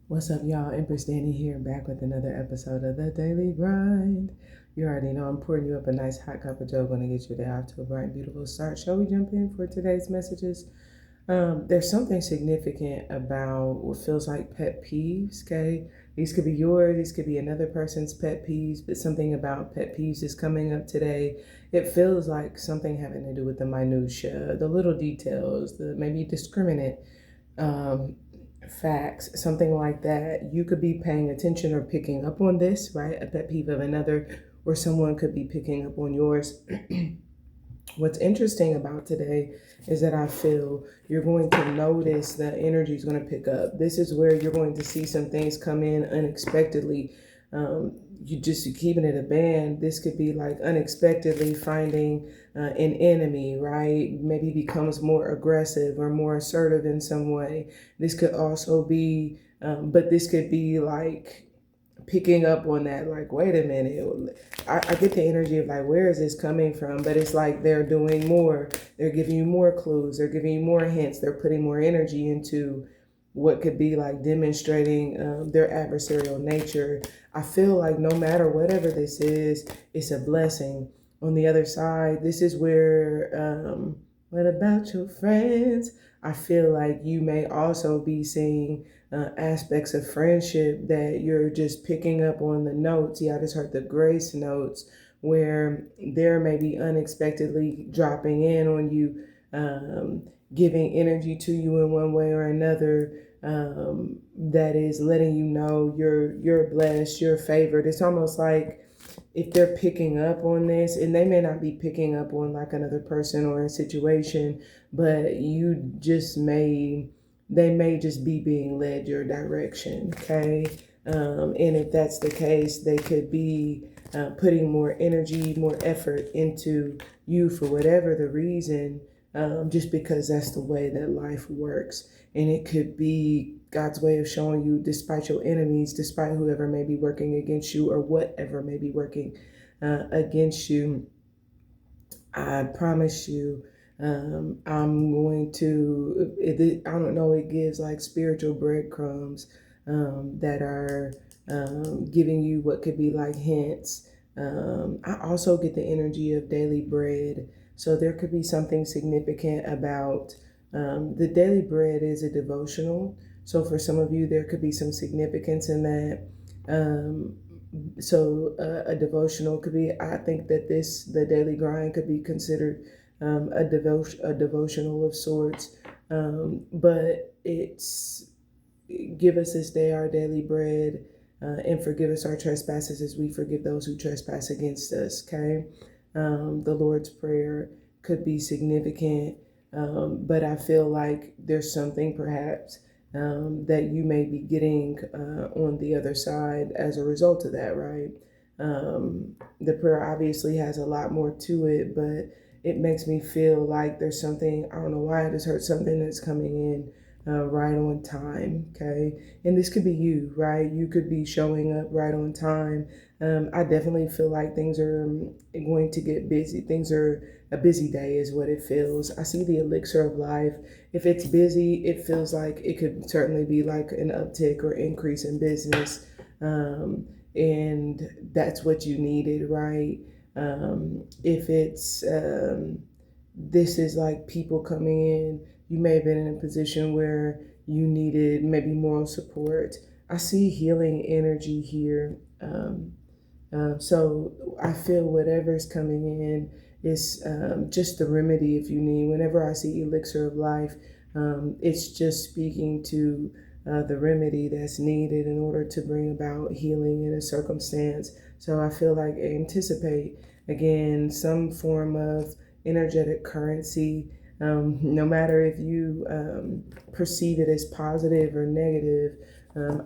What's up, y'all? Empress Danny here, back with another episode of The Daily Grind. You already know I'm pouring you up a nice hot cup of joe, going to get your day off to a bright, beautiful start. Shall we jump in for today's messages? There's something significant about what feels like pet peeves, okay? These could be yours, these could be another person's pet peeves, but something about pet peeves is coming up today. It feels like something having to do with the minutia, the little details, the maybe discriminate um, facts, something like that. You could be paying attention or picking up on this, right? A pet peeve of another, or someone could be picking up on yours. What's interesting about today is that I feel you're going to notice the energy is going to pick up. This is where you're going to see some things come in unexpectedly. You just keeping it a band. This could be like unexpectedly finding an enemy, right? Maybe becomes more aggressive or more assertive in some way. This could also be, but this could be like picking up on that, like, wait a minute. I get the energy of like, where is this coming from? But it's like they're doing more. They're giving you more clues. They're giving you more hints. They're putting more energy into what could be like demonstrating their adversarial nature. I feel like no matter whatever this is, it's a blessing. On the other side, this is where, what about your friends? I feel like you may also be seeing aspects of friendship that you're just picking up on the notes. Yeah, I just heard the grace notes where they're maybe unexpectedly dropping in on you, giving energy to you in one way or another. That is letting you know you're blessed, you're favored. It's almost like if they're picking up on this, and they may not be picking up on like another person or a situation, but they may just be being led your direction, okay? And if that's the case, they could be putting more energy, more effort into you for whatever the reason, just because that's the way that life works. And it could be God's way of showing you, despite your enemies, despite whoever may be working against you or whatever may be working against you, I promise you, I'm going to, I don't know, it gives like spiritual breadcrumbs that are giving you what could be like hints. I also get the energy of daily bread. So there could be something significant about the daily bread is a devotional. So for some of you, there could be some significance in that. A devotional could be, I think that the daily grind could be considered a devotional of sorts. But it's give us this day our daily bread, and forgive us our trespasses as we forgive those who trespass against us. Okay. The Lord's Prayer could be significant, but I feel like there's something perhaps that you may be getting on the other side as a result of that, right? The prayer obviously has a lot more to it, but it makes me feel like there's something, I don't know why, I just heard something that's coming in right on time, okay? And this could be you, right? You could be showing up right on time. I definitely feel like things are going to get busy. Things are a busy day, is what it feels. I see the elixir of life. If it's busy, it feels like it could certainly be like an uptick or increase in business. And that's what you needed, right? If it's this is like people coming in, you may have been in a position where you needed maybe moral support. I see healing energy here. So I feel whatever's coming in is just the remedy if you need. Whenever I see elixir of life, it's just speaking to the remedy that's needed in order to bring about healing in a circumstance. So I feel like anticipate again some form of energetic currency. No matter if you perceive it as positive or negative,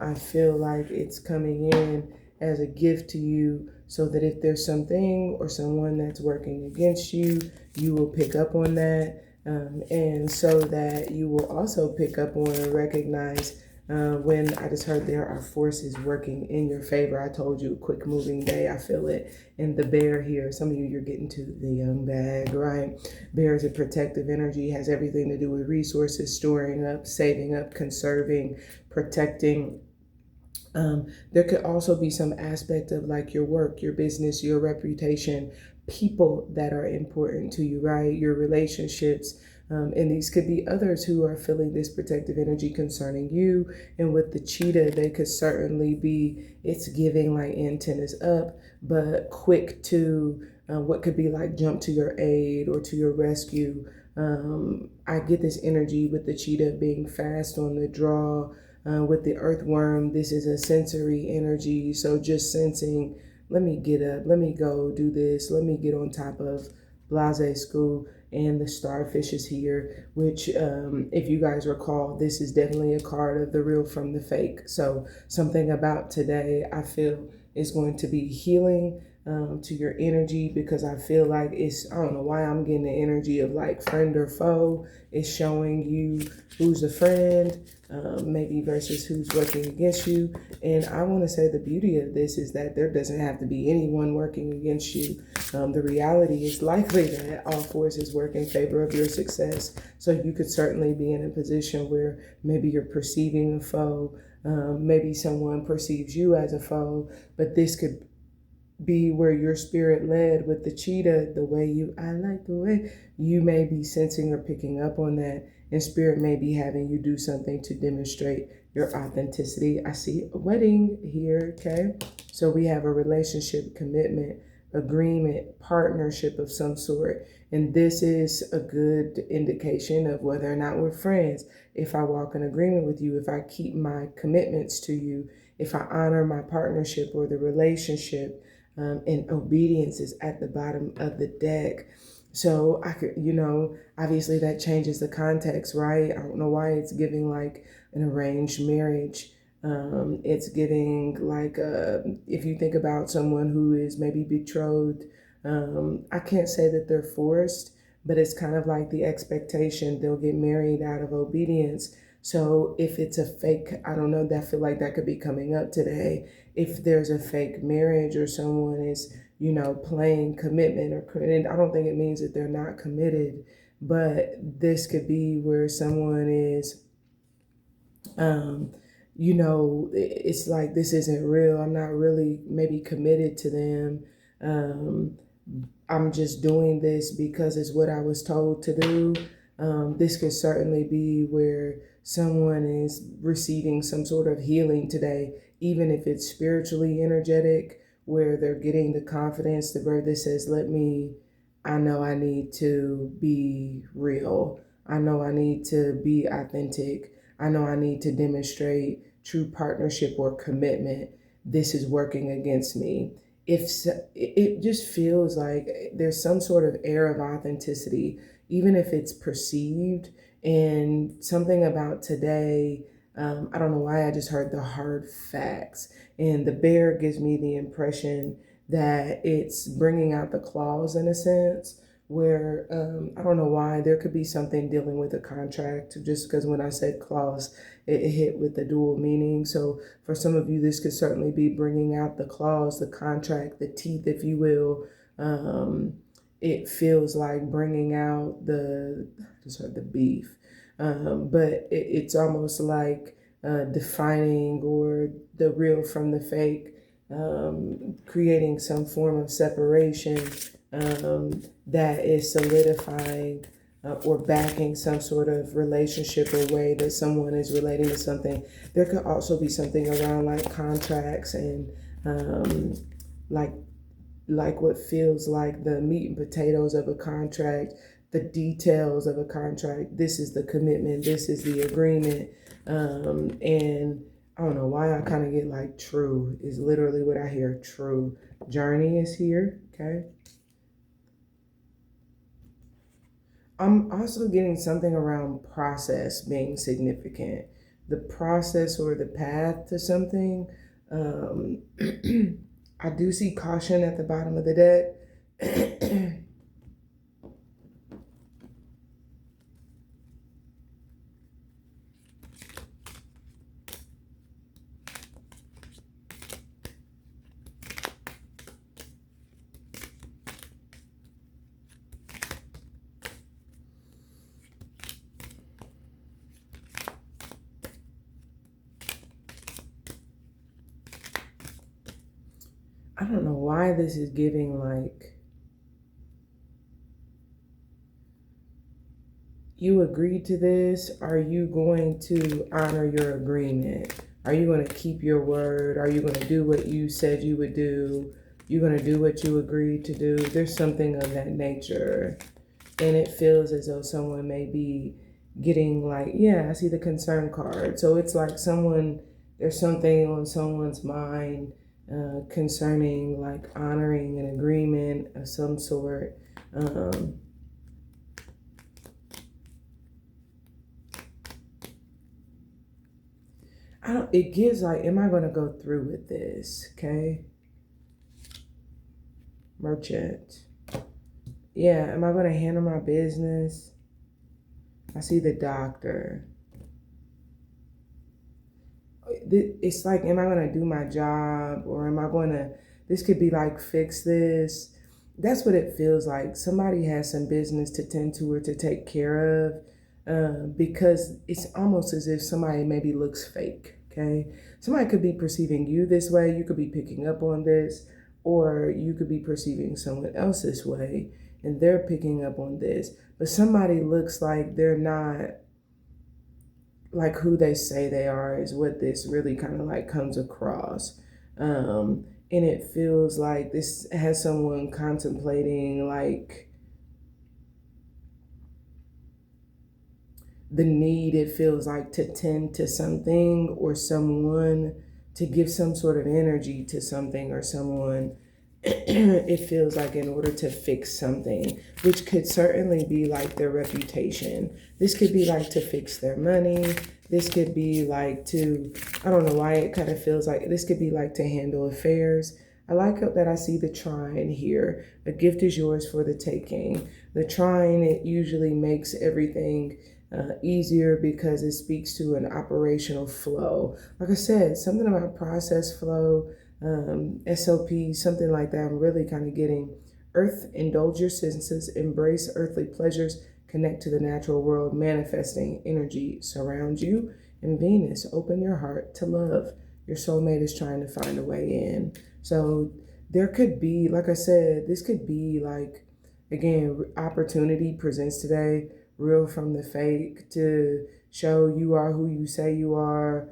I feel like it's coming in as a gift to you so that if there's something or someone that's working against you, you will pick up on that. And so that you will also pick up on and recognize when I just heard there are forces working in your favor. I told you, quick moving day. I feel it in the bear here. Some of you, you're getting to the young bag, right? Bear is a protective energy, has everything to do with resources, storing up, saving up, conserving, protecting. There could also be some aspect of like your work, your business, your reputation, people that are important to you, right? Your relationships. And these could be others who are feeling this protective energy concerning you. And with the cheetah, they could certainly be, it's giving like antennas up, but quick to what could be like jump to your aid or to your rescue. I get this energy with the cheetah being fast on the draw. With the earthworm, this is a sensory energy. So just sensing, let me get up, let me go do this, let me get on top of blase school. And the starfish is here, which, if you guys recall, this is definitely a card of the real from the fake. So something about today I feel is going to be healing to your energy, because I feel like I don't know why I'm getting the energy of like friend or foe. It's showing you who's a friend, maybe versus who's working against you. And I want to say the beauty of this is that there doesn't have to be anyone working against you. The reality is likely that all forces work in favor of your success. So you could certainly be in a position where maybe you're perceiving a foe, maybe someone perceives you as a foe, but this could be where your spirit led with the cheetah, I like the way you may be sensing or picking up on that, and spirit may be having you do something to demonstrate your authenticity. I see a wedding here, okay? So we have a relationship, commitment, agreement, partnership of some sort. And this is a good indication of whether or not we're friends. If I walk in agreement with you, if I keep my commitments to you, if I honor my partnership or the relationship, and obedience is at the bottom of the deck. So I could, obviously that changes the context, right? I don't know why it's giving like an arranged marriage. It's giving like, if you think about someone who is maybe betrothed, I can't say that they're forced, but it's kind of like the expectation they'll get married out of obedience. So if it's a fake, I don't know, that feel like that could be coming up today. If there's a fake marriage or someone is, playing commitment or committed, I don't think it means that they're not committed, but this could be where someone is, it's like this isn't real. I'm not really maybe committed to them. Um, I'm just doing this because it's what I was told to do. This could certainly be where someone is receiving some sort of healing today, even if it's spiritually energetic, where they're getting the confidence, the bird that says, I know I need to be real. I know I need to be authentic. I know I need to demonstrate true partnership or commitment. This is working against me. If it just feels like there's some sort of air of authenticity, even if it's perceived. And something about today, I don't know why I just heard the hard facts. And the bear gives me the impression that it's bringing out the claws in a sense where, I don't know why, there could be something dealing with a contract, just because when I said clause, it hit with the dual meaning. So for some of you, this could certainly be bringing out the clause, the contract, the teeth, if you will. It feels like bringing out I just heard the beef. But it's almost like defining or the real from the fake, creating some form of separation that is solidifying or backing some sort of relationship or way that someone is relating to something. There could also be something around like contracts and like what feels like the meat and potatoes of a contract, the details of a contract. This is the commitment. This is the agreement. And I don't know why I kind of get like true is literally what I hear. True. Journey is here. Okay. I'm also getting something around process being significant. The process or the path to something. I do see caution at the bottom of the deck. I don't know why this is giving like you agreed to this. Are you going to honor your agreement? Are you going to keep your word? Are you going to do what you said you would do? You're going to do what you agreed to do? There's something of that nature. And it feels as though someone may be getting like, yeah, I see the concern card. So it's like there's something on someone's mind concerning like honoring an agreement of some sort. It gives like, am I going to go through with this? Okay. Merchant. Yeah, am I going to handle my business? I see the doctor. It's like, am I going to do my job, or am I going to, this could be like, fix this. That's what it feels like. Somebody has some business to tend to or to take care of, because it's almost as if somebody maybe looks fake. Okay. Somebody could be perceiving you this way. You could be picking up on this, or you could be perceiving someone else this way and they're picking up on this. But somebody looks like they're not like who they say they are, is what this really kind of like comes across. And it feels like this has someone contemplating like the need, it feels like, to tend to something or someone, to give some sort of energy to something or someone. It feels like in order to fix something, which could certainly be like their reputation. This could be like to fix their money. This could be like to, I don't know why it kind of feels like this could be like to handle affairs. I like that I see the trine here. A gift is yours for the taking. The trine, it usually makes everything easier because it speaks to an operational flow. Like I said, something about process flow, SOP, something like that. I'm really kind of getting earth, indulge your senses, embrace earthly pleasures, connect to the natural world, manifesting energy surrounds you. And Venus, open your heart to love. Your soulmate is trying to find a way in. So there could be, like I said, this could be like, again, opportunity presents today, real from the fake, to show you are who you say you are,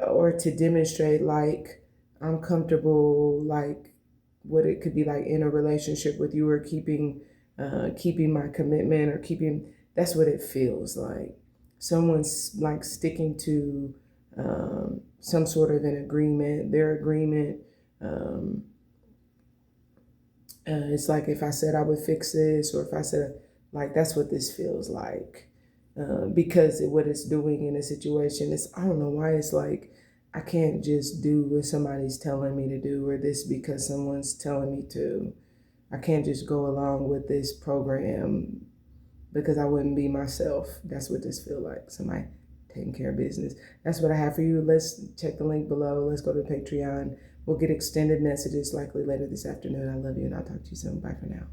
or to demonstrate like I'm comfortable, like what it could be like in a relationship with you, or keeping my commitment, or keeping, that's what it feels like. Someone's like sticking to some sort of an agreement, their agreement. It's like if I said I would fix this, or if I said, like, that's what this feels like. Because what it's doing in a situation is, I don't know why it's like, I can't just do what somebody's telling me to do, or this because someone's telling me to. I can't just go along with this program because I wouldn't be myself. That's what this feels like. Somebody taking care of business. That's what I have for you. Let's check the link below. Let's go to Patreon. We'll get extended messages likely later this afternoon. I love you, and I'll talk to you soon. Bye for now.